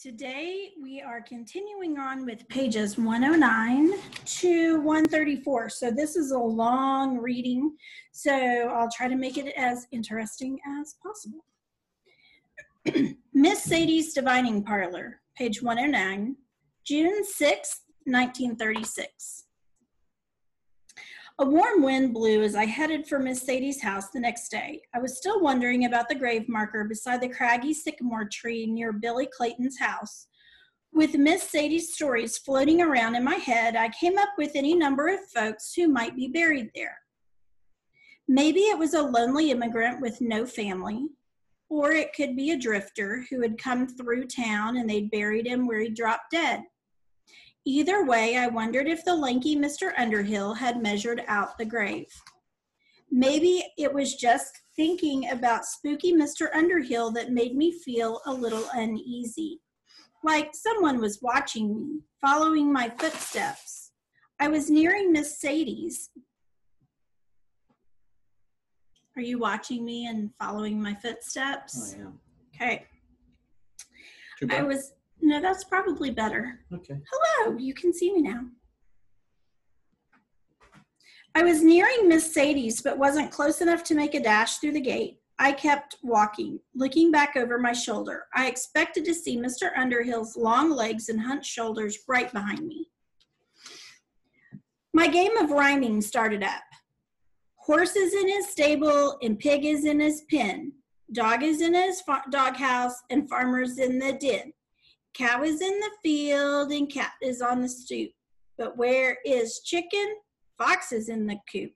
Today we are continuing on with pages 109 to 134. So this is a long reading, so I'll try to make it as interesting as possible. Miss Sadie's Divining Parlor, page 109, June 6th, 1936. A warm wind blew as I headed for Miss Sadie's house the next day. I was still wondering about the grave marker beside the craggy sycamore tree near Billy Clayton's house. With Miss Sadie's stories floating around in my head, I came up with any number of folks who might be buried there. Maybe it was a lonely immigrant with no family, or it could be a drifter who had come through town and they'd buried him where he dropped dead. Either way, I wondered if the lanky Mr. Underhill had measured out the grave. Maybe it was just thinking about spooky Mr. Underhill that made me feel a little uneasy, like someone was watching me, following my footsteps. I was nearing Miss Sadie's. Are you watching me and following my footsteps? I am. Okay. Too bad? No, that's probably better. Okay. Hello, you can see me now. I was nearing Miss Sadie's, but wasn't close enough to make a dash through the gate. I kept walking, looking back over my shoulder. I expected to see Mr. Underhill's long legs and hunched shoulders right behind me. My game of rhyming started up. Horse is in his stable and pig is in his pen. Dog is in his doghouse and farmer's in the den. Cow is in the field and cat is on the stoop. But where is chicken? Fox is in the coop.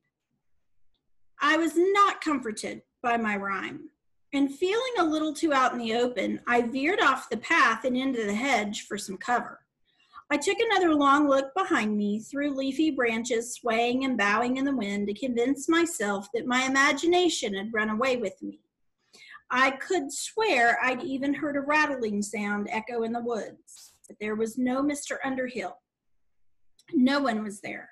I was not comforted by my rhyme, and feeling a little too out in the open, I veered off the path and into the hedge for some cover. I took another long look behind me through leafy branches swaying and bowing in the wind to convince myself that my imagination had run away with me. I could swear I'd even heard a rattling sound echo in the woods, but there was no Mr. Underhill. No one was there.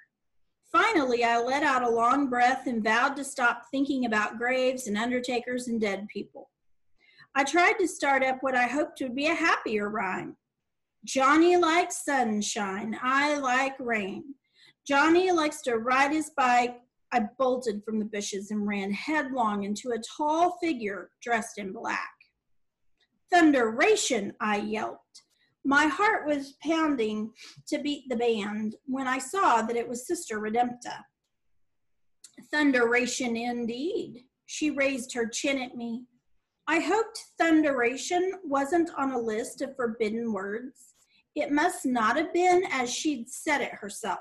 Finally, I let out a long breath and vowed to stop thinking about graves and undertakers and dead people. I tried to start up what I hoped would be a happier rhyme. Johnny likes sunshine, I like rain. Johnny likes to ride his bike. I bolted from the bushes and ran headlong into a tall figure dressed in black. Thunderation, I yelped. My heart was pounding to beat the band when I saw that it was Sister Redempta. Thunderation indeed. She raised her chin at me. I hoped thunderation wasn't on a list of forbidden words. It must not have been as she'd said it herself.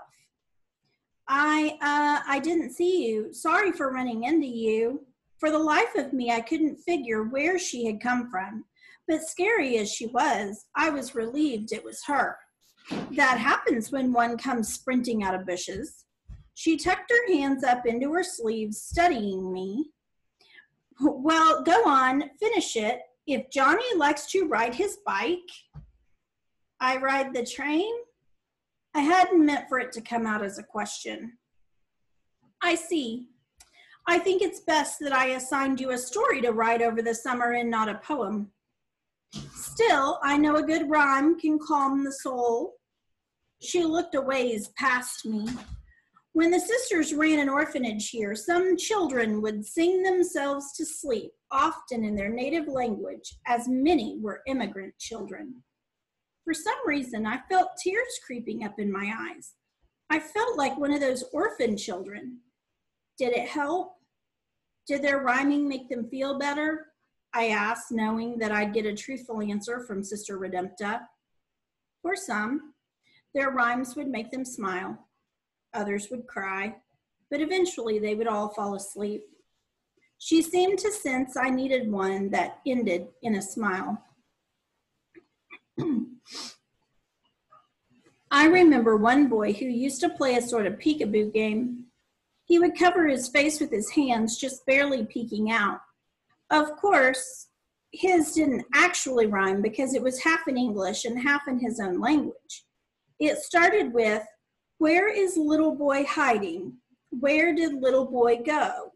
I didn't see you. Sorry for running into you. For the life of me, I couldn't figure where she had come from. But scary as she was, I was relieved it was her. That happens when one comes sprinting out of bushes. She tucked her hands up into her sleeves, studying me. Well, go on, finish it. If Johnny likes to ride his bike, I ride the train? I hadn't meant for it to come out as a question. I see. I think it's best that I assigned you a story to write over the summer and not a poem. Still, I know a good rhyme can calm the soul. She looked a ways past me. When the sisters ran an orphanage here, some children would sing themselves to sleep, often in their native language, as many were immigrant children. For some reason, I felt tears creeping up in my eyes. I felt like one of those orphan children. Did it help? Did their rhyming make them feel better? I asked, knowing that I'd get a truthful answer from Sister Redempta. For some, their rhymes would make them smile. Others would cry, but eventually they would all fall asleep. She seemed to sense I needed one that ended in a smile. I remember one boy who used to play a sort of peekaboo game. He would cover his face with his hands, just barely peeking out. Of course, his didn't actually rhyme because it was half in English and half in his own language. It started with, "Where is little boy hiding? Where did little boy go?"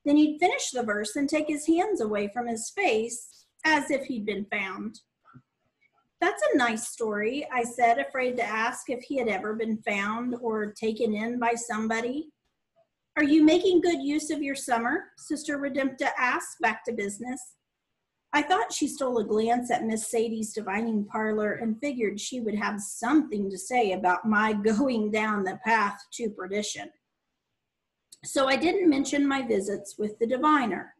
Then he'd finish the verse and take his hands away from his face as if he'd been found. That's a nice story, I said, afraid to ask if he had ever been found or taken in by somebody. Are you making good use of your summer? Sister Redempta asked, back to business. I thought she stole a glance at Miss Sadie's divining parlor and figured she would have something to say about my going down the path to perdition. So I didn't mention my visits with the diviner.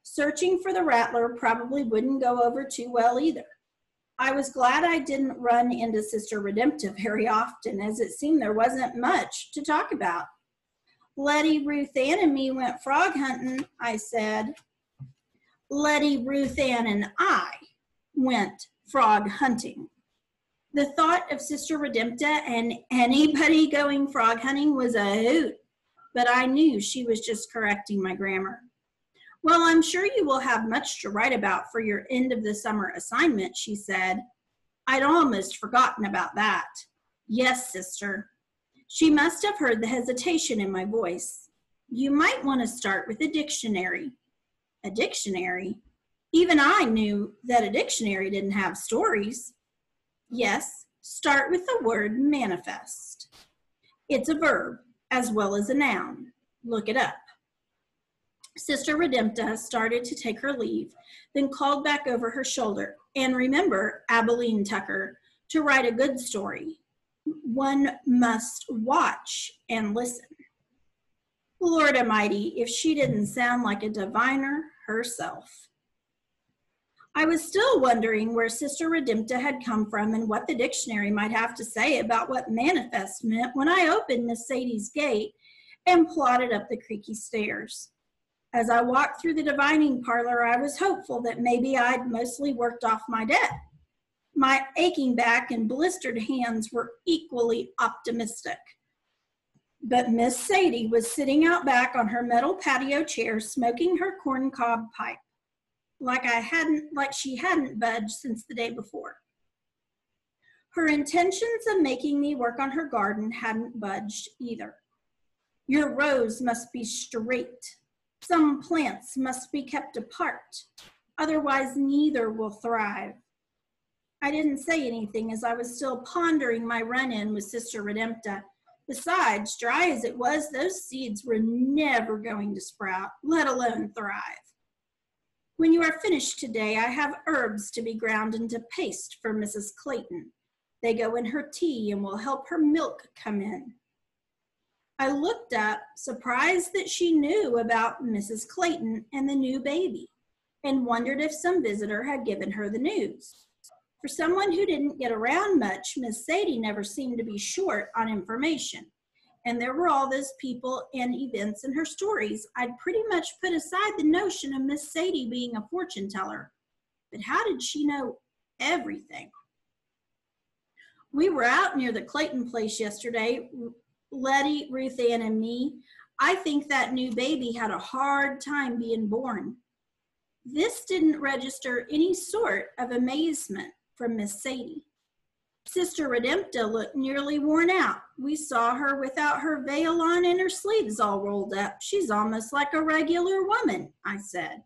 Searching for the rattler probably wouldn't go over too well either. I was glad I didn't run into Sister Redempta very often, as it seemed there wasn't much to talk about. Letty, Ruth Ann, and me went frog hunting, I said. Letty, Ruth Ann, and I went frog hunting. The thought of Sister Redempta and anybody going frog hunting was a hoot, but I knew she was just correcting my grammar. Well, I'm sure you will have much to write about for your end of the summer assignment, she said. I'd almost forgotten about that. Yes, sister. She must have heard the hesitation in my voice. You might want to start with a dictionary. A dictionary? Even I knew that a dictionary didn't have stories. Yes, start with the word manifest. It's a verb as well as a noun. Look it up. Sister Redempta started to take her leave, then called back over her shoulder. And remember, Abilene Tucker, to write a good story, one must watch and listen. Lord Almighty, if she didn't sound like a diviner herself. I was still wondering where Sister Redempta had come from and what the dictionary might have to say about what manifest meant when I opened Miss Sadie's gate and plodded up the creaky stairs. As I walked through the divining parlor, I was hopeful that maybe I'd mostly worked off my debt. My aching back and blistered hands were equally optimistic. But Miss Sadie was sitting out back on her metal patio chair, smoking her corncob pipe, like she hadn't budged since the day before. Her intentions of making me work on her garden hadn't budged either. Your rows must be straight. Some plants must be kept apart, otherwise neither will thrive. I didn't say anything as I was still pondering my run-in with Sister Redempta. Besides, dry as it was, those seeds were never going to sprout, let alone thrive. When you are finished today, I have herbs to be ground into paste for Mrs. Clayton. They go in her tea and will help her milk come in. I looked up, surprised that she knew about Mrs. Clayton and the new baby, and wondered if some visitor had given her the news. For someone who didn't get around much, Miss Sadie never seemed to be short on information. And there were all those people and events in her stories. I'd pretty much put aside the notion of Miss Sadie being a fortune teller. But how did she know everything? We were out near the Clayton place yesterday, Letty, Ruth Ann, and me. I think that new baby had a hard time being born. This didn't register any sort of amazement from Miss Sadie. Sister Redempta looked nearly worn out. We saw her without her veil on and her sleeves all rolled up. She's almost like a regular woman, I said.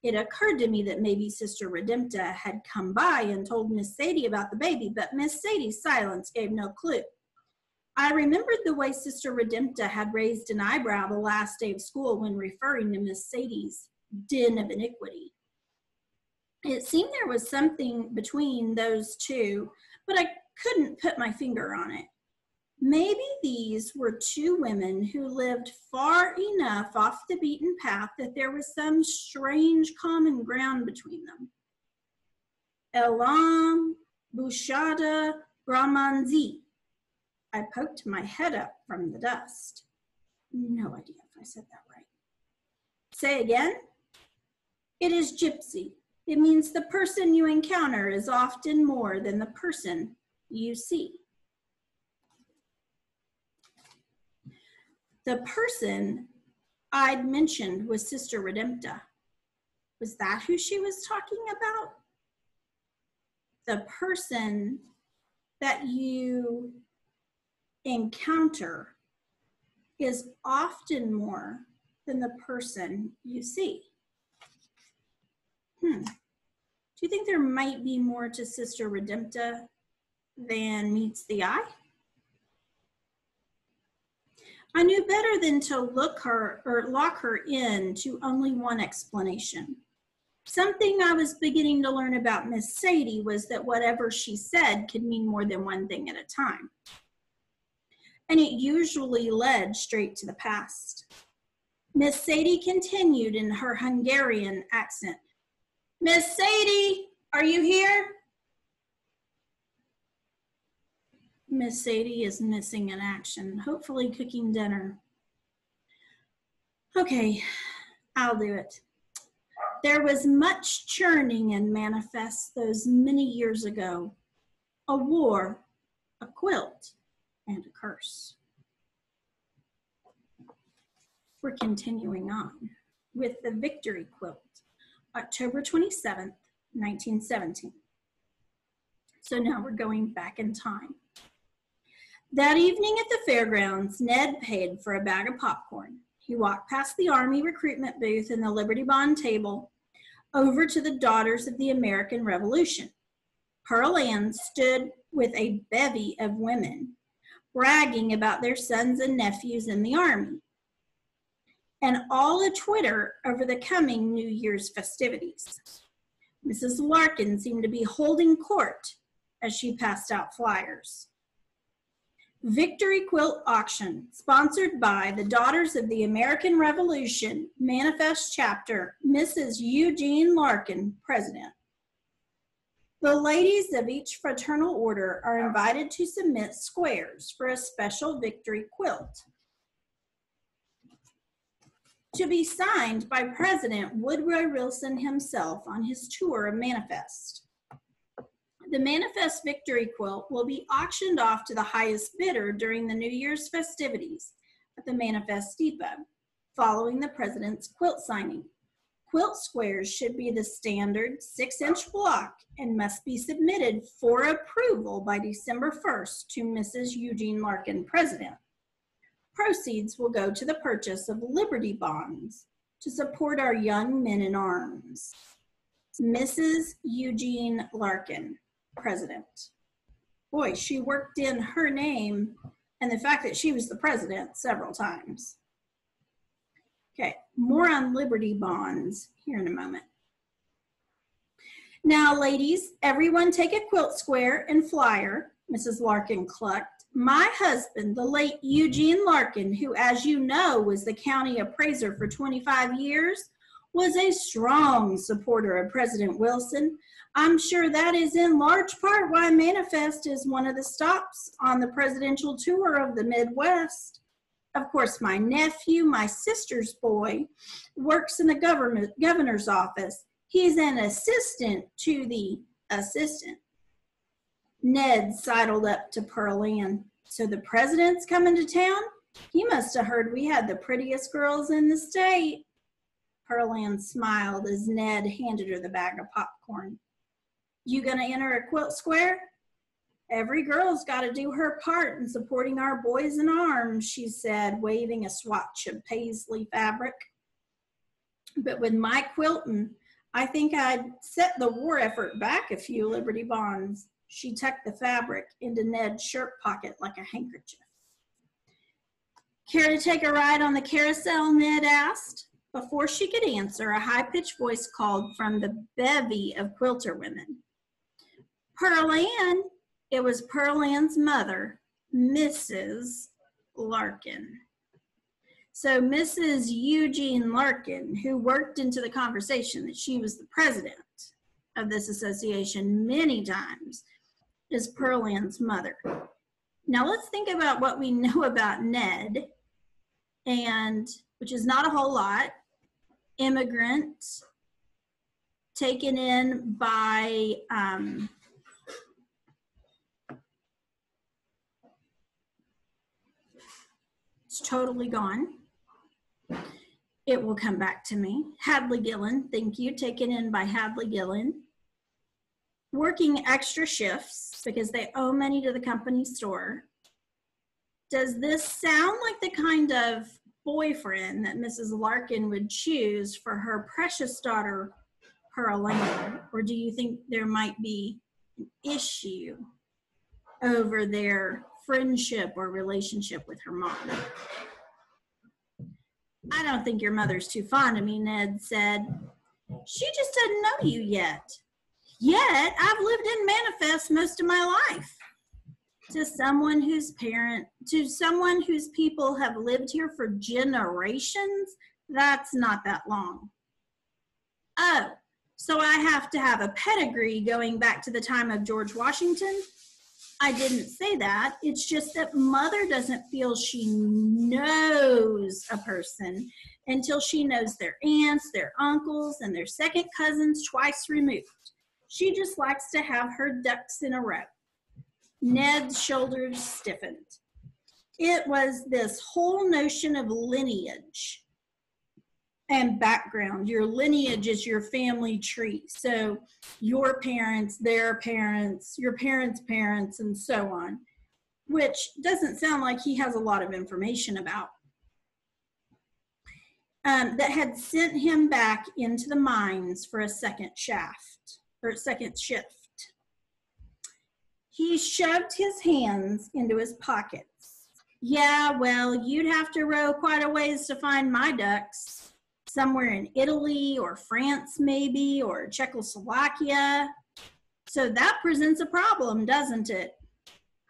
It occurred to me that maybe Sister Redempta had come by and told Miss Sadie about the baby, but Miss Sadie's silence gave no clue. I remembered the way Sister Redempta had raised an eyebrow the last day of school when referring to Miss Sadie's den of iniquity. It seemed there was something between those two, but I couldn't put my finger on it. Maybe these were two women who lived far enough off the beaten path that there was some strange common ground between them. Elam Bushada Brahmanzi. I poked my head up from the dust. No idea if I said that right. Say again? It is gypsy. It means the person you encounter is often more than the person you see. The person I'd mentioned was Sister Redempta. Was that who she was talking about? The person that you encounter is often more than the person you see. Do you think there might be more to Sister Redempta than meets the eye? I knew better than to lock her in to only one explanation. Something I was beginning to learn about Miss Sadie was that whatever she said could mean more than one thing at a time. And it usually led straight to the past. Miss Sadie continued in her Hungarian accent. Miss Sadie, are you here? Miss Sadie is missing in action, hopefully cooking dinner. Okay, I'll do it. There was much churning in Manifest those many years ago. A war, a quilt, and a curse. We're continuing on with the Victory Quilt, October 27th, 1917. So now we're going back in time. That evening at the fairgrounds, Ned paid for a bag of popcorn. He walked past the Army recruitment booth and the Liberty Bond table over to the Daughters of the American Revolution. Pearl Ann stood with a bevy of women, bragging about their sons and nephews in the Army, and all a twitter over the coming New Year's festivities. Mrs. Larkin seemed to be holding court as she passed out flyers. Victory Quilt Auction, sponsored by the Daughters of the American Revolution, Manifest Chapter, Mrs. Eugene Larkin, President. The ladies of each fraternal order are invited to submit squares for a special victory quilt to be signed by President Woodrow Wilson himself on his tour of Manifest. The Manifest Victory Quilt will be auctioned off to the highest bidder during the New Year's festivities at the Manifest Depot, following the President's quilt signing. Quilt squares should be the standard 6-inch block and must be submitted for approval by December 1st to Mrs. Eugene Larkin, President. Proceeds will go to the purchase of Liberty Bonds to support our young men in arms. Mrs. Eugene Larkin, President. Boy, she worked in her name and the fact that she was the president several times. Okay, more on Liberty Bonds here in a moment. Now, ladies, everyone take a quilt square and flyer, Mrs. Larkin clucked. My husband, the late Eugene Larkin, who, as you know, was the county appraiser for 25 years, was a strong supporter of President Wilson. I'm sure that is in large part why Manifest is one of the stops on the presidential tour of the Midwest. Of course, my nephew, my sister's boy, works in the governor's office. He's an assistant to the assistant. Ned sidled up to Pearl Ann. So the president's coming to town? He must have heard we had the prettiest girls in the state. Pearl Ann smiled as Ned handed her the bag of popcorn. You gonna enter a quilt square? Every girl's got to do her part in supporting our boys in arms, she said, waving a swatch of paisley fabric. But with my quilting, I think I'd set the war effort back a few Liberty Bonds. She tucked the fabric into Ned's shirt pocket like a handkerchief. Care to take a ride on the carousel? Ned asked. Before she could answer, a high-pitched voice called from the bevy of quilter women. Pearl Ann. It was Pearl Ann's mother, Mrs. Larkin. So Mrs. Eugene Larkin, who worked into the conversation that she was the president of this association many times, is Pearl Ann's mother. Now let's think about what we know about Ned, and which is not a whole lot. Immigrant, taken in by it's totally gone. It will come back to me. Hadley Gillen, thank you, taken in by Hadley Gillen. Working extra shifts because they owe money to the company store. Does this sound like the kind of boyfriend that Mrs. Larkin would choose for her precious daughter, Pearl Ann, or do you think there might be an issue over their friendship or relationship with her mom? I don't think your mother's too fond of me, Ned said. She just doesn't know you yet. Yet, I've lived in Manifest most of my life. To someone whose people have lived here for generations, that's not that long. Oh, so I have to have a pedigree going back to the time of George Washington? I didn't say that. It's just that Mother doesn't feel she knows a person until she knows their aunts, their uncles, and their second cousins twice removed. She just likes to have her ducks in a row. Ned's shoulders stiffened. It was this whole notion of lineage and background. Your lineage is your family tree. So your parents, their parents, your parents' parents, and so on, which doesn't sound like he has a lot of information about. That had sent him back into the mines for a second shift. He shoved his hands into his pockets. Yeah, well, you'd have to row quite a ways to find my ducks. Somewhere in Italy or France maybe, or Czechoslovakia. So that presents a problem, doesn't it?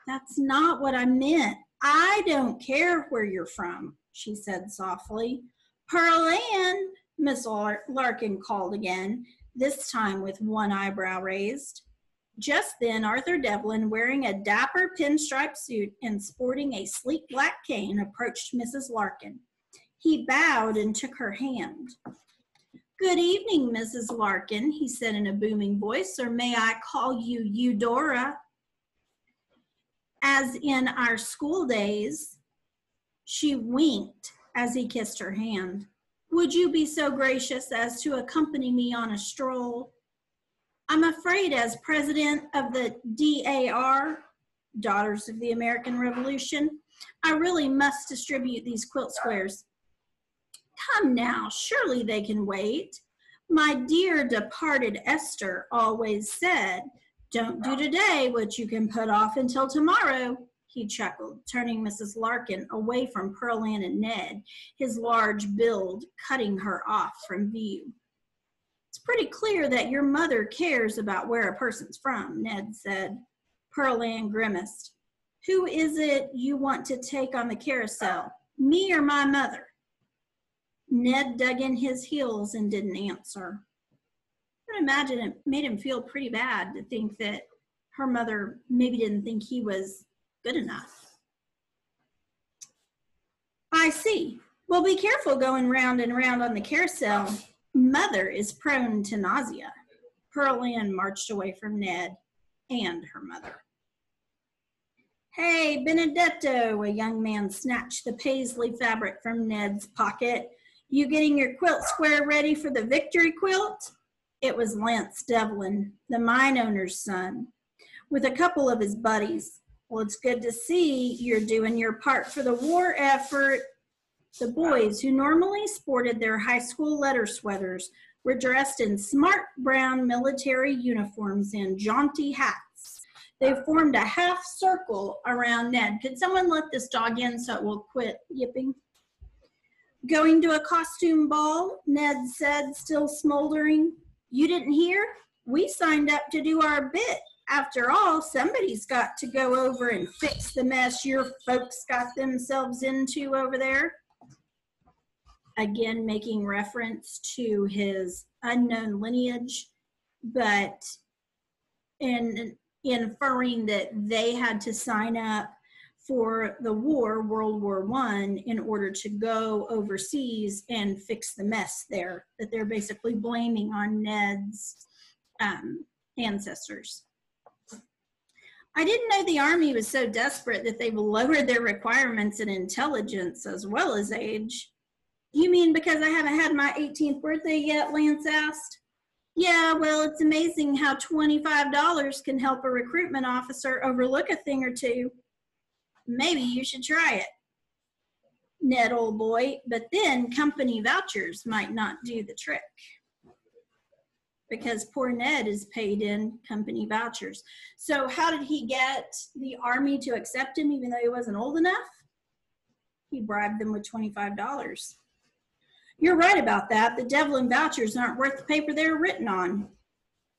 That's not what I meant. I don't care where you're from, she said softly. Pearl Ann, Miss Larkin called again, this time with one eyebrow raised. Just then, Arthur Devlin, wearing a dapper pinstripe suit and sporting a sleek black cane, approached Mrs. Larkin. He bowed and took her hand. Good evening, Mrs. Larkin, he said in a booming voice, or may I call you Eudora? As in our school days. She winked as he kissed her hand. Would you be so gracious as to accompany me on a stroll? I'm afraid as president of the DAR, Daughters of the American Revolution, I really must distribute these quilt squares. Come now, surely they can wait. My dear departed Esther always said, don't do today what you can put off until tomorrow, he chuckled, turning Mrs. Larkin away from Pearl Ann and Ned, his large build cutting her off from view. It's pretty clear that your mother cares about where a person's from, Ned said. Pearl Ann grimaced. Who is it you want to take on the carousel, me or my mother? Ned dug in his heels and didn't answer. I can imagine it made him feel pretty bad to think that her mother maybe didn't think he was good enough. I see. Well, be careful going round and round on the carousel. Mother is prone to nausea. Pearl Ann marched away from Ned and her mother. Hey, Benedetto, a young man snatched the paisley fabric from Ned's pocket. You getting your quilt square ready for the victory quilt? It was Lance Devlin, the mine owner's son, with a couple of his buddies. Well, it's good to see you're doing your part for the war effort. The boys, who normally sported their high school letter sweaters, were dressed in smart brown military uniforms and jaunty hats. They formed a half circle around Ned. Could someone let this dog in so it will quit yipping? Going to a costume ball, Ned said, still smoldering. You didn't hear? We signed up to do our bit. After all, somebody's got to go over and fix the mess your folks got themselves into over there. Again, making reference to his unknown lineage, but inferring that they had to sign up for the war, World War I, in order to go overseas and fix the mess there, that they're basically blaming on Ned's ancestors. I didn't know the Army was so desperate that they've lowered their requirements in intelligence as well as age. You mean because I haven't had my 18th birthday yet, Lance asked. Yeah, well, it's amazing how $25 can help a recruitment officer overlook a thing or two. Maybe you should try it, Ned, old boy, but then company vouchers might not do the trick. because poor Ned is paid in company vouchers. So how did he get the Army to accept him even though he wasn't old enough? He bribed them with $25. You're right about that. The Devlin vouchers aren't worth the paper they're written on.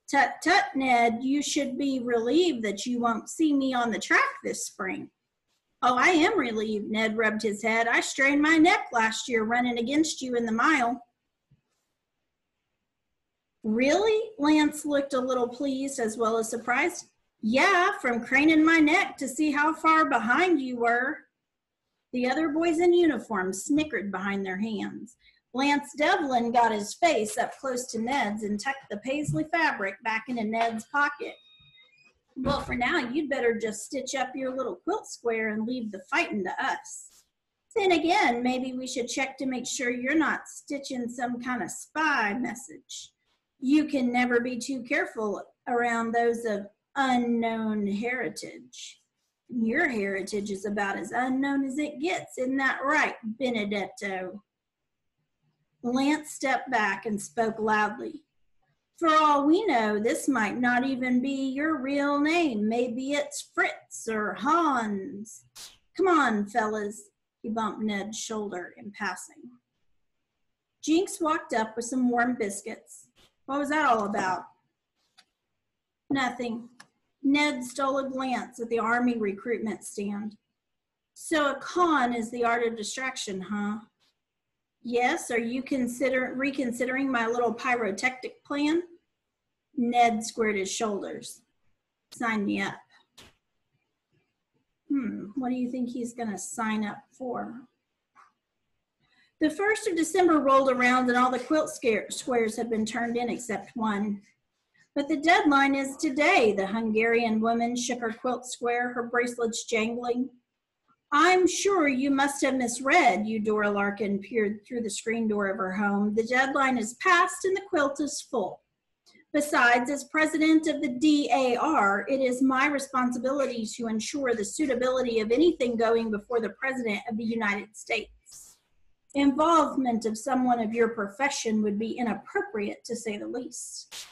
Tut, tut, Ned, you should be relieved that you won't see me on the track this spring. Oh, I am relieved, Ned rubbed his head. I strained my neck last year running against you in the mile. Really? Lance looked a little pleased as well as surprised. Yeah, from craning my neck to see how far behind you were. The other boys in uniform snickered behind their hands. Lance Devlin got his face up close to Ned's and tucked the paisley fabric back into Ned's pocket. Well, for now, you'd better just stitch up your little quilt square and leave the fighting to us. Then again, maybe we should check to make sure you're not stitching some kind of spy message. You can never be too careful around those of unknown heritage. Your heritage is about as unknown as it gets, isn't that right, Benedetto? Lance stepped back and spoke loudly. For all we know, this might not even be your real name. Maybe it's Fritz or Hans. Come on, fellas. He bumped Ned's shoulder in passing. Jinx walked up with some warm biscuits. What was that all about? Nothing. Ned stole a glance at the Army recruitment stand. So a con is the art of distraction, huh? Yes, are you reconsidering my little pyrotechnic plan? Ned squared his shoulders. Sign me up. What do you think he's going to sign up for? The 1st of December rolled around and all the quilt squares had been turned in except one. But the deadline is today, the Hungarian woman shook her quilt square, her bracelets jangling. I'm sure you must have misread, Eudora Larkin peered through the screen door of her home. The deadline is past and the quilt is full. Besides, as president of the DAR, it is my responsibility to ensure the suitability of anything going before the President of the United States. Involvement of someone of your profession would be inappropriate, to say the least.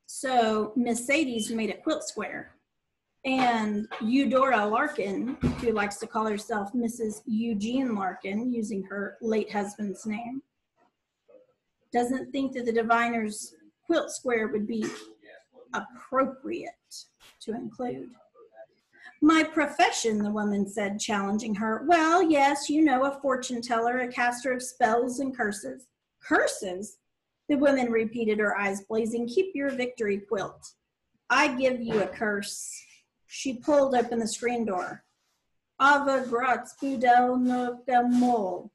So Miss Sadie's made a quilt square. And Eudora Larkin, who likes to call herself Mrs. Eugene Larkin, using her late husband's name, doesn't think that the diviner's quilt square would be appropriate to include. My profession, the woman said, challenging her. Well, yes, you know, a fortune teller, a caster of spells and curses. Curses? The woman repeated, her eyes blazing. Keep your victory quilt. I give you a curse. She pulled open the screen door. Ava Gratz Budel Nogamol.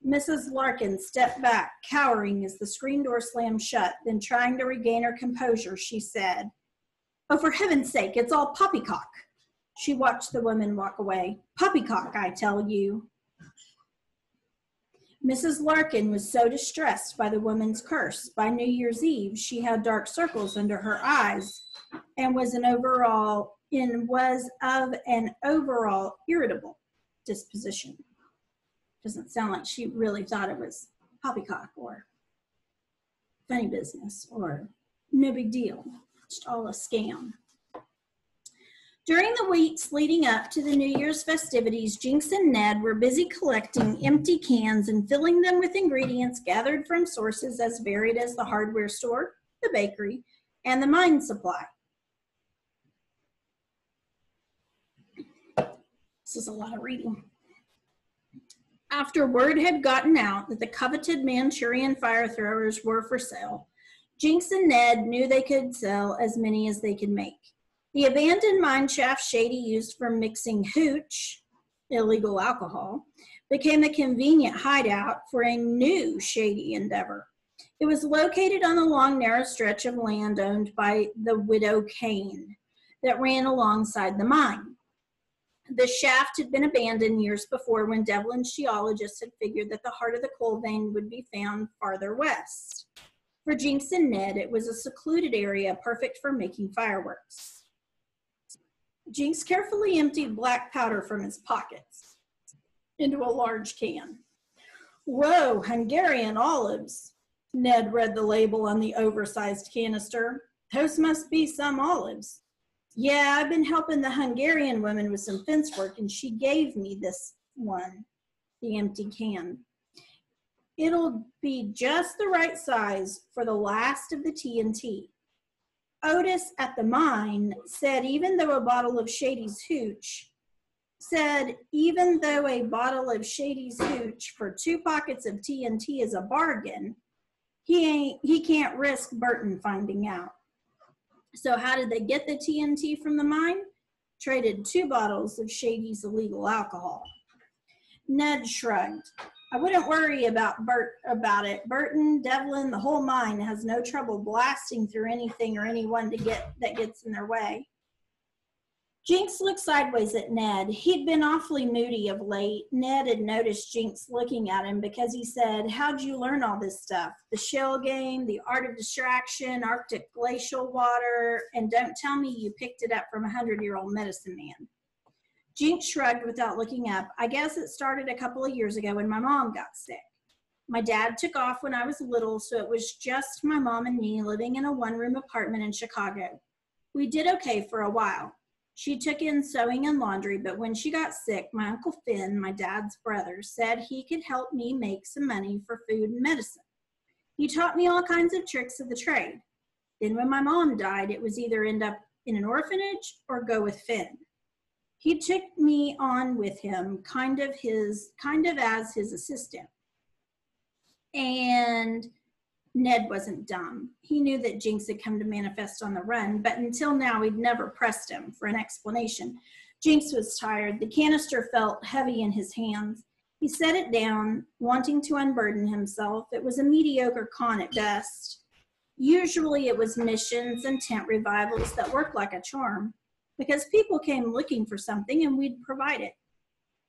Mrs. Larkin stepped back, cowering as the screen door slammed shut. Then, trying to regain her composure, she said, Oh, for heaven's sake, it's all poppycock. She watched the woman walk away. Poppycock, I tell you. Mrs. Larkin was so distressed by the woman's curse. By New Year's Eve, she had dark circles under her eyes and was of an overall irritable disposition. Doesn't sound like she really thought it was poppycock or funny business or no big deal. Just all a scam. During the weeks leading up to the New Year's festivities, Jinx and Ned were busy collecting empty cans and filling them with ingredients gathered from sources as varied as the hardware store, the bakery, and the mine supply. This is a lot of reading. After word had gotten out that the coveted Manchurian fire throwers were for sale, Jinx and Ned knew they could sell as many as they could make. The abandoned mine shaft Shady used for mixing hooch, illegal alcohol, became a convenient hideout for a new shady endeavor. It was located on the long, narrow stretch of land owned by the widow Kane that ran alongside the mine. The shaft had been abandoned years before when Devlin geologists had figured that the heart of the coal vein would be found farther west. For Jinx and Ned, it was a secluded area perfect for making fireworks. Jinx carefully emptied black powder from his pockets into a large can. Whoa, Hungarian olives. Ned read the label on the oversized canister. Those must be some olives. Yeah, I've been helping the Hungarian woman with some fence work, and she gave me this one, the empty can. It'll be just the right size for the last of the TNT. Otis at the mine said even though a bottle of Shady's hooch for 2 pockets of TNT is a bargain, he can't risk Burton finding out. So how did they get the TNT from the mine? Traded 2 bottles of Shady's illegal alcohol. Ned shrugged. I wouldn't worry about it. Burton, Devlin, the whole mine has no trouble blasting through anything or anyone that gets in their way. Jinx looked sideways at Ned. He'd been awfully moody of late. Ned had noticed Jinx looking at him because he said, how'd you learn all this stuff? The shell game, the art of distraction, Arctic glacial water, and don't tell me you picked it up from a 100-year-old medicine man. Jinx shrugged without looking up. I guess it started a couple of years ago when my mom got sick. My dad took off when I was little, so it was just my mom and me living in a 1-room apartment in Chicago. We did okay for a while. She took in sewing and laundry, but when she got sick, my Uncle Finn, my dad's brother, said he could help me make some money for food and medicine. He taught me all kinds of tricks of the trade. Then when my mom died, it was either end up in an orphanage or go with Finn. He took me on with him, kind of as his assistant. And Ned wasn't dumb. He knew that Jinx had come to manifest on the run, but until now he'd never pressed him for an explanation. Jinx was tired. The canister felt heavy in his hands. He set it down, wanting to unburden himself. It was a mediocre con at best. Usually it was missions and tent revivals that worked like a charm, because people came looking for something and we'd provide it.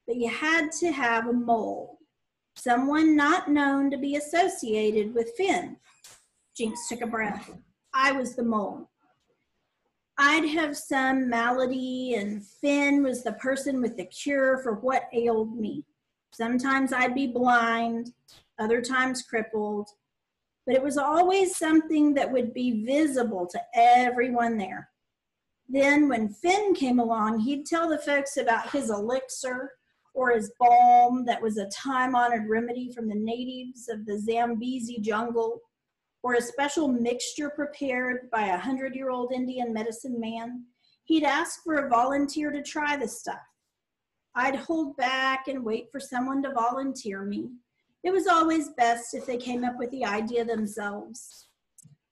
But you had to have a mole. Someone not known to be associated with Finn. Jinx took a breath. I was the mole. I'd have some malady and Finn was the person with the cure for what ailed me. Sometimes I'd be blind, other times crippled, but it was always something that would be visible to everyone there. Then when Finn came along, he'd tell the folks about his elixir, or his balm that was a time-honored remedy from the natives of the Zambezi jungle, or a special mixture prepared by a 100-year-old Indian medicine man. He'd ask for a volunteer to try the stuff. I'd hold back and wait for someone to volunteer me. It was always best if they came up with the idea themselves.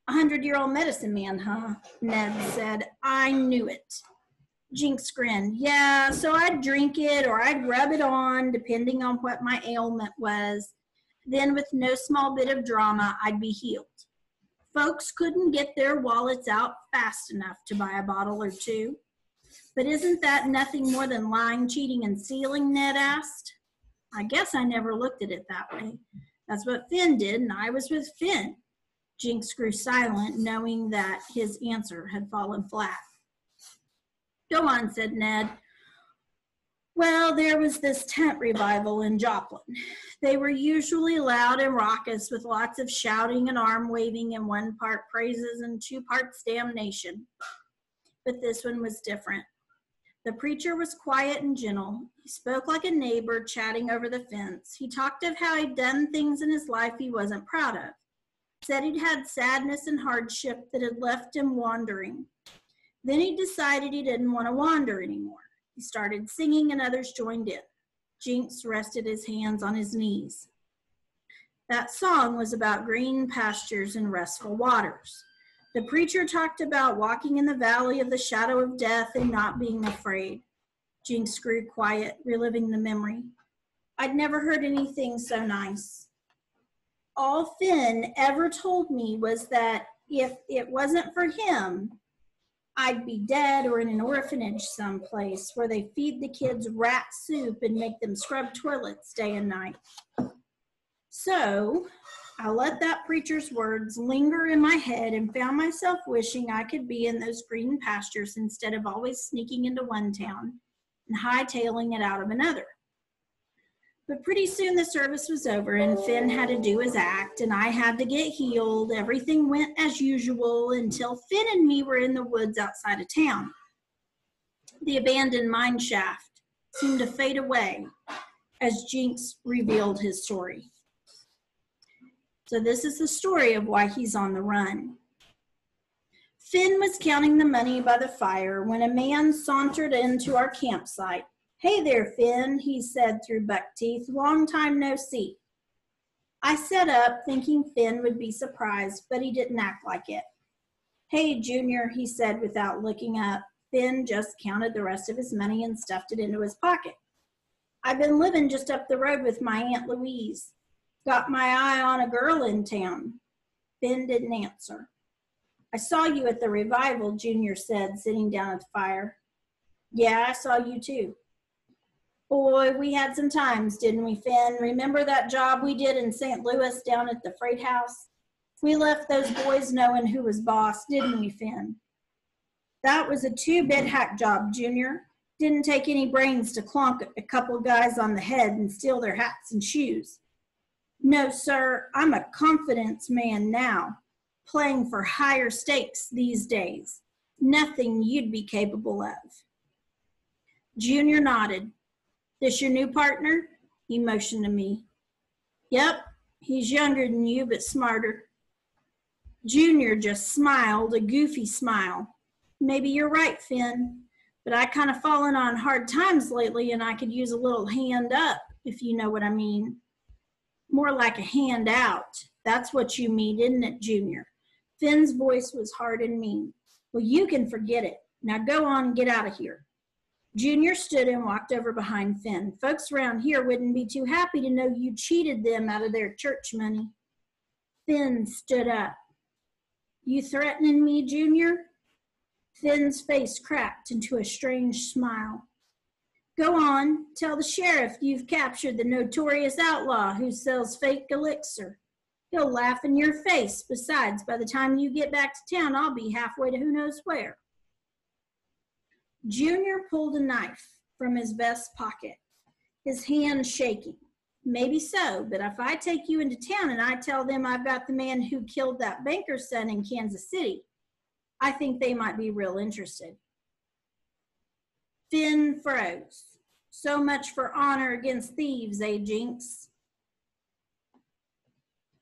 A 100-year-old medicine man, huh? Ned said. I knew it. Jinx grinned. Yeah, so I'd drink it or I'd rub it on, depending on what my ailment was. Then with no small bit of drama, I'd be healed. Folks couldn't get their wallets out fast enough to buy a bottle or 2. But isn't that nothing more than lying, cheating, and stealing, Ned asked. I guess I never looked at it that way. That's what Finn did, and I was with Finn. Jinx grew silent, knowing that his answer had fallen flat. Go on, said Ned. Well, there was this tent revival in Joplin. They were usually loud and raucous with lots of shouting and arm waving and 1 part praises and 2 parts damnation. But this one was different. The preacher was quiet and gentle. He spoke like a neighbor chatting over the fence. He talked of how he'd done things in his life he wasn't proud of. Said he'd had sadness and hardship that had left him wandering. Then he decided he didn't want to wander anymore. He started singing and others joined in. Jinx rested his hands on his knees. That song was about green pastures and restful waters. The preacher talked about walking in the valley of the shadow of death and not being afraid. Jinx grew quiet, reliving the memory. I'd never heard anything so nice. All Finn ever told me was that if it wasn't for him, I'd be dead or in an orphanage someplace where they feed the kids rat soup and make them scrub toilets day and night. So I let that preacher's words linger in my head and found myself wishing I could be in those green pastures instead of always sneaking into one town and hightailing it out of another. But pretty soon the service was over and Finn had to do his act and I had to get healed. Everything went as usual until Finn and me were in the woods outside of town. The abandoned mine shaft seemed to fade away as Jinx revealed his story. So this is the story of why he's on the run. Finn was counting the money by the fire when a man sauntered into our campsite. "Hey there, Finn," he said through buck teeth. "Long time no see." I sat up thinking Finn would be surprised, but he didn't act like it. "Hey, Junior," he said without looking up. Finn just counted the rest of his money and stuffed it into his pocket. "I've been living just up the road with my Aunt Louise. Got my eye on a girl in town." Finn didn't answer. "I saw you at the revival," Junior said, sitting down at the fire. "Yeah, I saw you too." "Boy, we had some times, didn't we, Finn? Remember that job we did in St. Louis down at the freight house? We left those boys knowing who was boss, didn't we, Finn?" "That was a two-bit hack job, Junior. Didn't take any brains to clonk a couple guys on the head and steal their hats and shoes." "No, sir, I'm a confidence man now, playing for higher stakes these days. Nothing you'd be capable of." Junior nodded. "This your new partner?" He motioned to me. "Yep, he's younger than you, but smarter." Junior just smiled, a goofy smile. "Maybe you're right, Finn, but I kind of fallen on hard times lately and I could use a little hand up, if you know what I mean." "More like a hand out. That's what you mean, isn't it, Junior?" Finn's voice was hard and mean. "Well, you can forget it. Now go on and get out of here." Junior stood and walked over behind Finn. "Folks around here wouldn't be too happy to know you cheated them out of their church money." Finn stood up. "You threatening me, Junior?" Finn's face cracked into a strange smile. "Go on, tell the sheriff you've captured the notorious outlaw who sells fake elixir. He'll laugh in your face. Besides, by the time you get back to town, I'll be halfway to who knows where." Junior pulled a knife from his vest pocket, his hand shaking. "Maybe so, but if I take you into town and I tell them I've got the man who killed that banker's son in Kansas City, I think they might be real interested." Finn froze. "So much for honor against thieves, eh, Jinx?"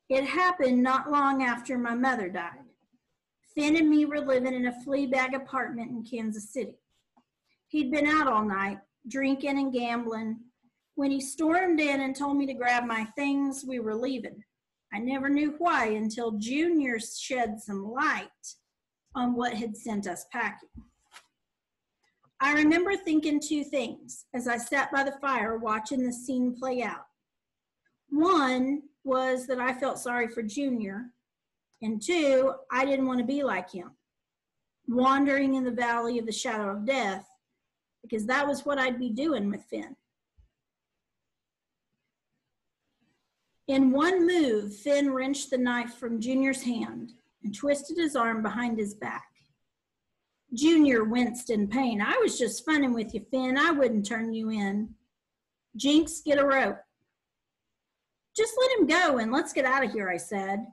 "It happened not long after my mother died. Finn and me were living in a flea bag apartment in Kansas City. He'd been out all night, drinking and gambling. When he stormed in and told me to grab my things, we were leaving. I never knew why until Junior shed some light on what had sent us packing. I remember thinking two things as I sat by the fire watching the scene play out. One was that I felt sorry for Junior, and two, I didn't want to be like him, wandering in the valley of the shadow of death, because that was what I'd be doing with Finn. In one move, Finn wrenched the knife from Junior's hand and twisted his arm behind his back. Junior winced in pain. "I was just funning with you, Finn. I wouldn't turn you in." "Jinx, get a rope." "Just let him go and let's get out of here," I said.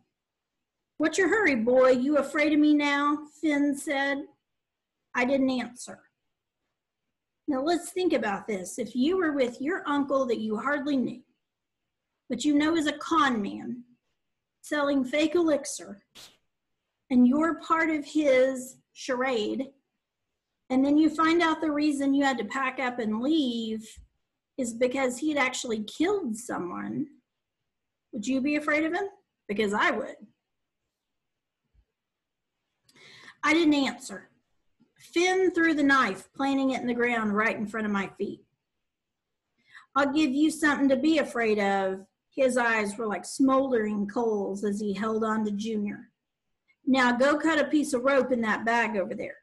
"What's your hurry, boy? You afraid of me now?" Finn said. I didn't answer. "Now let's think about this. If you were with your uncle that you hardly knew, but you know is a con man, selling fake elixir, and you're part of his charade, and then you find out the reason you had to pack up and leave is because he'd actually killed someone, would you be afraid of him? Because I would." I didn't answer. Finn threw the knife, planting it in the ground right in front of my feet. "I'll give you something to be afraid of." His eyes were like smoldering coals as he held on to Junior. "Now go cut a piece of rope in that bag over there."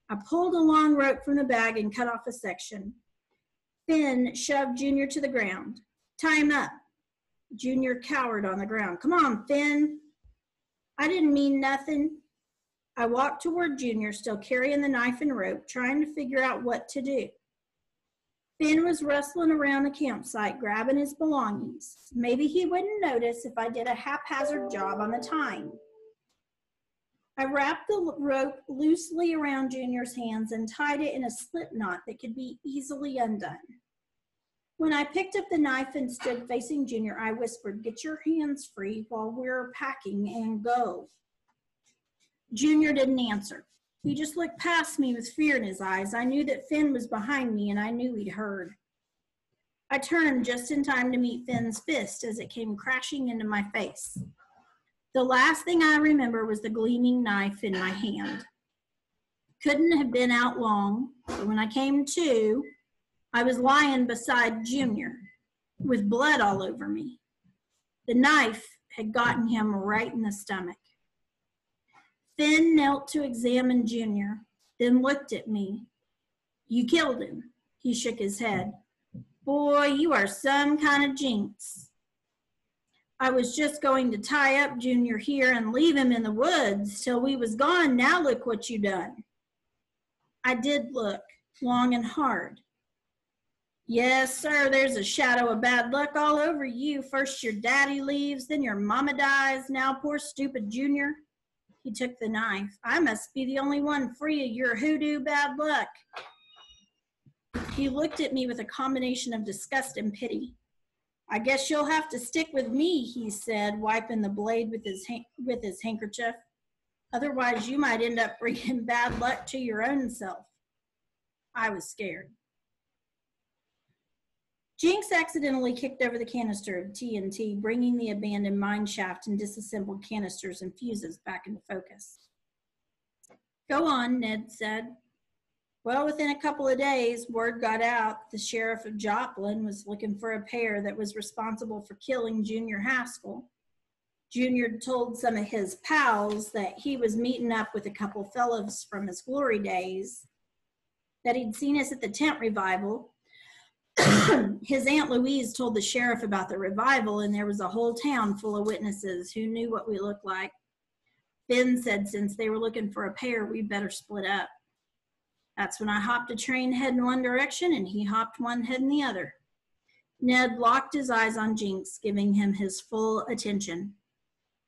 I pulled a long rope from the bag and cut off a section. Finn shoved Junior to the ground. "Tie him up." Junior cowered on the ground. "Come on, Finn." I didn't mean nothing. I walked toward Junior, still carrying the knife and rope, trying to figure out what to do. Finn was rustling around the campsite, grabbing his belongings. Maybe he wouldn't notice if I did a haphazard job on the tying. I wrapped the rope loosely around Junior's hands and tied it in a slip knot that could be easily undone. When I picked up the knife and stood facing Junior, I whispered, "Get your hands free while we're packing and go." Junior didn't answer. He just looked past me with fear in his eyes. I knew that Finn was behind me, and I knew he'd heard. I turned just in time to meet Finn's fist as it came crashing into my face. The last thing I remember was the gleaming knife in my hand. Couldn't have been out long, but when I came to, I was lying beside Junior with blood all over me. The knife had gotten him right in the stomach. Finn knelt to examine Junior, then looked at me. "You killed him." He shook his head. "Boy, you are some kind of jinx." "I was just going to tie up Junior here and leave him in the woods till we was gone. Now look what you done." I did look, long and hard. "Yes, sir, there's a shadow of bad luck all over you. First your daddy leaves, then your mama dies. Now poor stupid Junior." He took the knife. "I must be the only one free of your hoodoo bad luck." He looked at me with a combination of disgust and pity. "I guess you'll have to stick with me," he said, wiping the blade with his handkerchief. "Otherwise, you might end up bringing bad luck to your own self." I was scared. Jinx accidentally kicked over the canister of TNT, bringing the abandoned mine shaft and disassembled canisters and fuses back into focus. "Go on," Ned said. "Well, within a couple of days, word got out the sheriff of Joplin was looking for a pair that was responsible for killing Junior Haskell. Junior told some of his pals that he was meeting up with a couple fellows from his glory days, that he'd seen us at the tent revival. His Aunt Louise told the sheriff about the revival, and there was a whole town full of witnesses who knew what we looked like. Finn said since they were looking for a pair, we'd better split up. That's when I hopped a train heading one direction, and he hopped one heading the other." Ned locked his eyes on Jinx, giving him his full attention.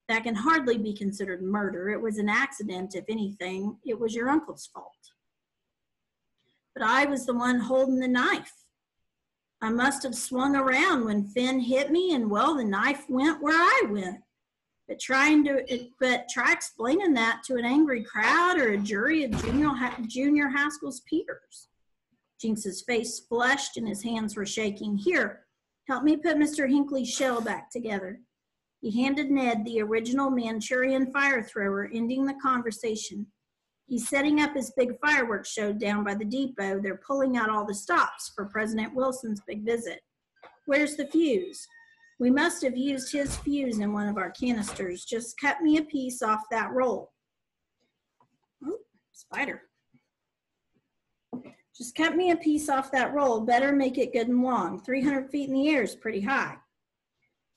"That can hardly be considered murder. It was an accident, if anything. It was your uncle's fault." "But I was the one holding the knife. I must have swung around when Finn hit me, and well, the knife went where I went. But try explaining that to an angry crowd or a jury of Junior Haskell's peers." Jinx's face flushed and his hands were shaking. "Here, help me put Mr. Hinckley's shell back together." He handed Ned the original Manchurian fire thrower, ending the conversation. "He's setting up his big fireworks show down by the depot. They're pulling out all the stops for President Wilson's big visit. Where's the fuse? We must have used his fuse in one of our canisters. Just cut me a piece off that roll." Oh, spider. "Just cut me a piece off that roll. Better make it good and long. 300 feet in the air is pretty high."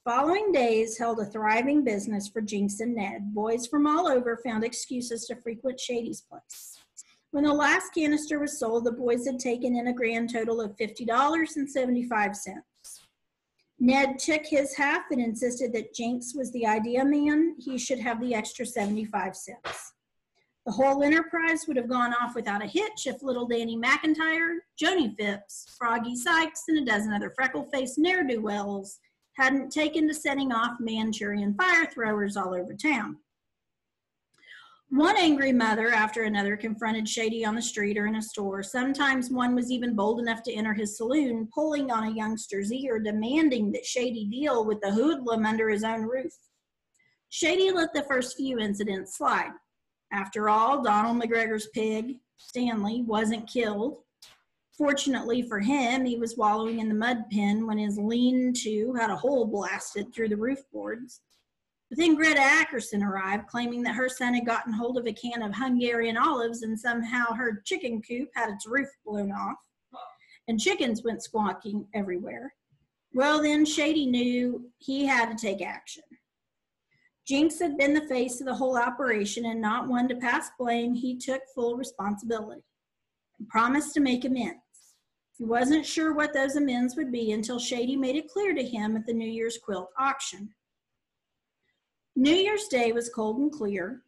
Following days held a thriving business for Jinx and Ned. Boys from all over found excuses to frequent Shady's place. When the last canister was sold, the boys had taken in a grand total of $50.75. Ned took his half and insisted that Jinx was the idea man. He should have the extra 75 cents. The whole enterprise would have gone off without a hitch if little Danny McIntyre, Joni Phipps, Froggy Sykes, and a dozen other freckle-faced ne'er-do-wells hadn't taken to setting off Manchurian fire throwers all over town. One angry mother after another confronted Shady on the street or in a store. Sometimes one was even bold enough to enter his saloon, pulling on a youngster's ear, demanding that Shady deal with the hoodlum under his own roof. Shady let the first few incidents slide. After all, Donald McGregor's pig, Stanley, wasn't killed. Fortunately for him, he was wallowing in the mud pen when his lean-to had a hole blasted through the roof boards. But then Greta Ackerson arrived, claiming that her son had gotten hold of a can of Hungarian olives and somehow her chicken coop had its roof blown off, and chickens went squawking everywhere. Well, then Shady knew he had to take action. Jinx had been the face of the whole operation, and not one to pass blame. He took full responsibility and promised to make amends. He wasn't sure what those amends would be until Shady made it clear to him at the New Year's quilt auction. New Year's Day was cold and clear.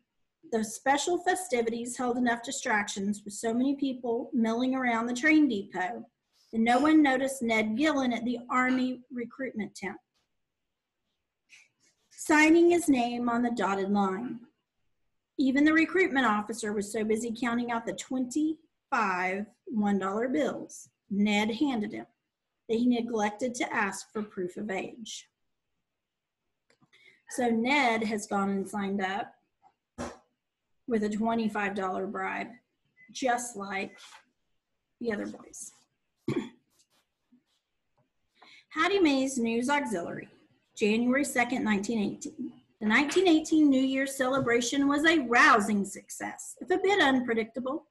The special festivities held enough distractions with so many people milling around the train depot that no one noticed Ned Gillen at the Army recruitment tent, signing his name on the dotted line. Even the recruitment officer was so busy counting out the 25 $1 bills Ned handed him that he neglected to ask for proof of age. So Ned has gone and signed up with a $25 bribe, just like the other boys. Hattie Mae's News Auxiliary, January 2nd, 1918. The 1918 New Year's celebration was a rousing success, if a bit unpredictable.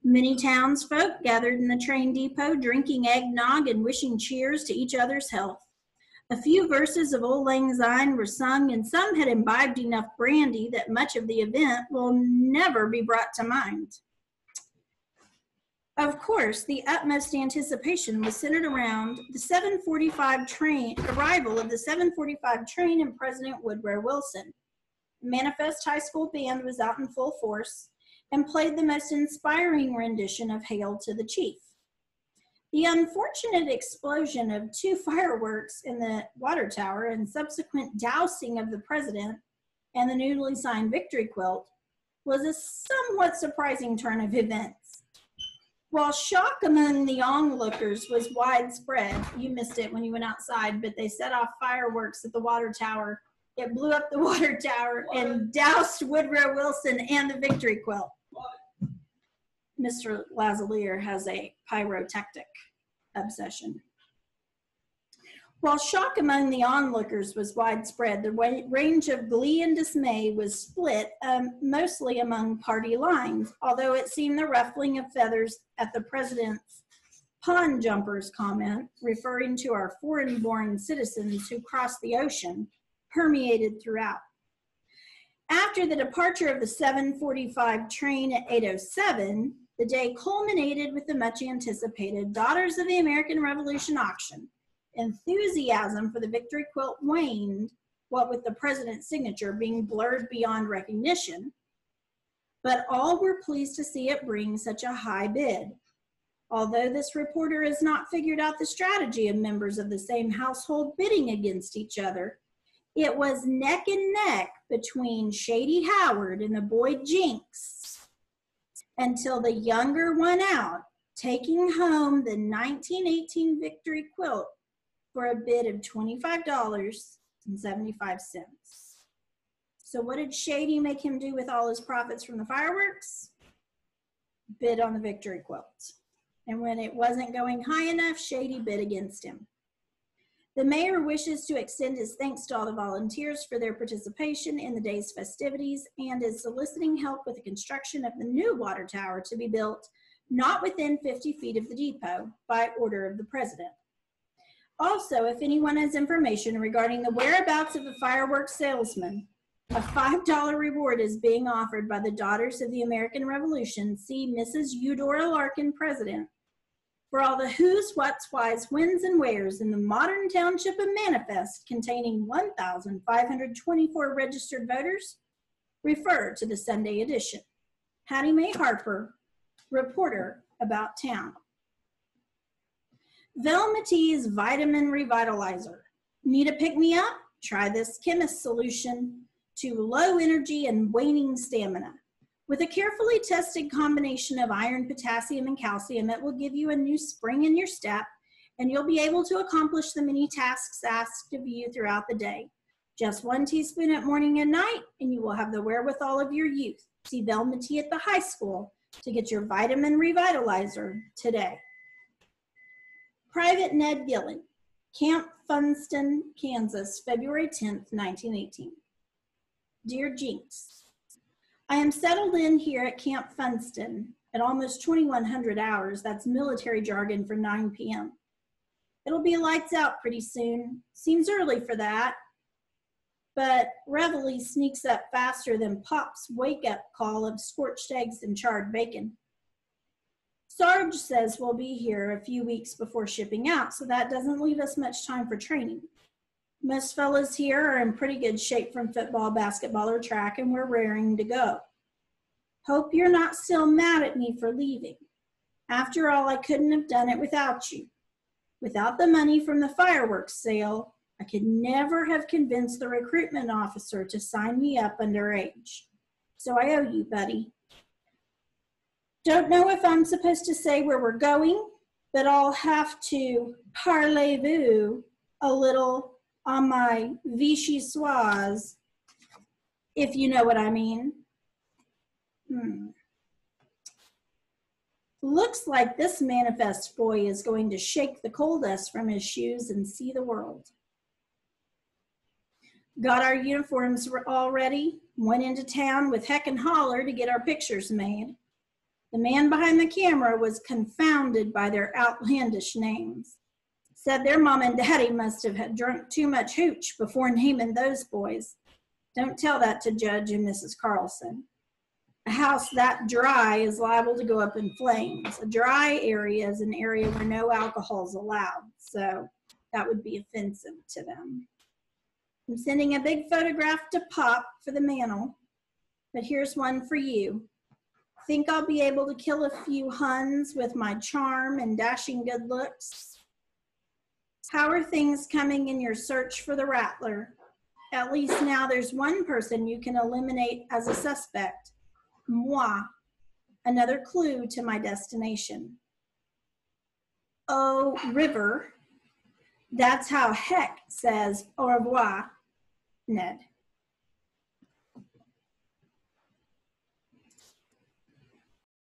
Many townsfolk gathered in the train depot, drinking eggnog and wishing cheers to each other's health. A few verses of Auld Lang Syne were sung, and some had imbibed enough brandy that much of the event will never be brought to mind. Of course, the utmost anticipation was centered around the 7:45 train, arrival of the 7:45 train and President Woodrow Wilson. The Manifest High School band was out in full force and played the most inspiring rendition of Hail to the Chief. The unfortunate explosion of 2 fireworks in the water tower and subsequent dousing of the president and the newly signed victory quilt was a somewhat surprising turn of events. While shock among the onlookers was widespread, you missed it when you went outside, but they set off fireworks at the water tower. It blew up the water tower and doused Woodrow Wilson and the victory quilt. Mr. Lazalier has a pyrotechnic obsession. While shock among the onlookers was widespread, the range of glee and dismay was split mostly among party lines, although it seemed the ruffling of feathers at the president's pond jumpers comment, referring to our foreign-born citizens who crossed the ocean, permeated throughout. After the departure of the 7:45 train at 8:07, the day culminated with the much-anticipated Daughters of the American Revolution auction. Enthusiasm for the victory quilt waned, what with the president's signature being blurred beyond recognition, but all were pleased to see it bring such a high bid. Although this reporter has not figured out the strategy of members of the same household bidding against each other, it was neck and neck between Shady Howard and the boy Jinks until the younger won out, taking home the 1918 victory quilt for a bid of $25.75. So what did Shady make him do with all his profits from the fireworks? Bid on the victory quilt. And when it wasn't going high enough, Shady bid against him. The mayor wishes to extend his thanks to all the volunteers for their participation in the day's festivities and is soliciting help with the construction of the new water tower to be built not within 50 feet of the depot by order of the president. Also, if anyone has information regarding the whereabouts of the fireworks salesman, a $5 reward is being offered by the Daughters of the American Revolution. See Mrs. Eudora Larkin, President, for all the who's, what's, whys, whens, and wheres in the modern township of Manifest containing 1,524 registered voters. Refer to the Sunday edition. Hattie Mae Harper, reporter about town. Velmatee's Vitamin Revitalizer. Need a pick-me-up? Try this chemist solution to low energy and waning stamina. With a carefully tested combination of iron, potassium, and calcium, it will give you a new spring in your step, and you'll be able to accomplish the many tasks asked of you throughout the day. Just 1 teaspoon at morning and night, and you will have the wherewithal of your youth. See Velmatee at the high school to get your Vitamin Revitalizer today. Private Ned Gillen, Camp Funston, Kansas, February 10th, 1918. Dear Jinx, I am settled in here at Camp Funston at almost 2100 hours. That's military jargon for 9 p.m. It'll be lights out pretty soon. Seems early for that, but reveille sneaks up faster than Pop's wake-up call of scorched eggs and charred bacon. Sarge says we'll be here a few weeks before shipping out, so that doesn't leave us much time for training. Most fellas here are in pretty good shape from football, basketball, or track, and we're raring to go. Hope you're not still mad at me for leaving. After all, I couldn't have done it without you. Without the money from the fireworks sale, I could never have convinced the recruitment officer to sign me up underage. So I owe you, buddy. Don't know if I'm supposed to say where we're going, but I'll have to parlez-vous a little on my Vichysoise, if you know what I mean. Looks like this manifest boy is going to shake the coal dust from his shoes and see the world. Got our uniforms all ready, went into town with heck and holler to get our pictures made. The man behind the camera was confounded by their outlandish names. Said their mom and daddy must have had drunk too much hooch before naming those boys. Don't tell that to Judge and Mrs. Carlson. A house that dry is liable to go up in flames. A dry area is an area where no alcohol is allowed, so that would be offensive to them. I'm sending a big photograph to Pop for the mantle, but here's one for you. Think I'll be able to kill a few Huns with my charm and dashing good looks? How are things coming in your search for the Rattler? At least now there's one person you can eliminate as a suspect. Moi. Another clue to my destination. Oh, River. That's how Heck says au revoir, Ned.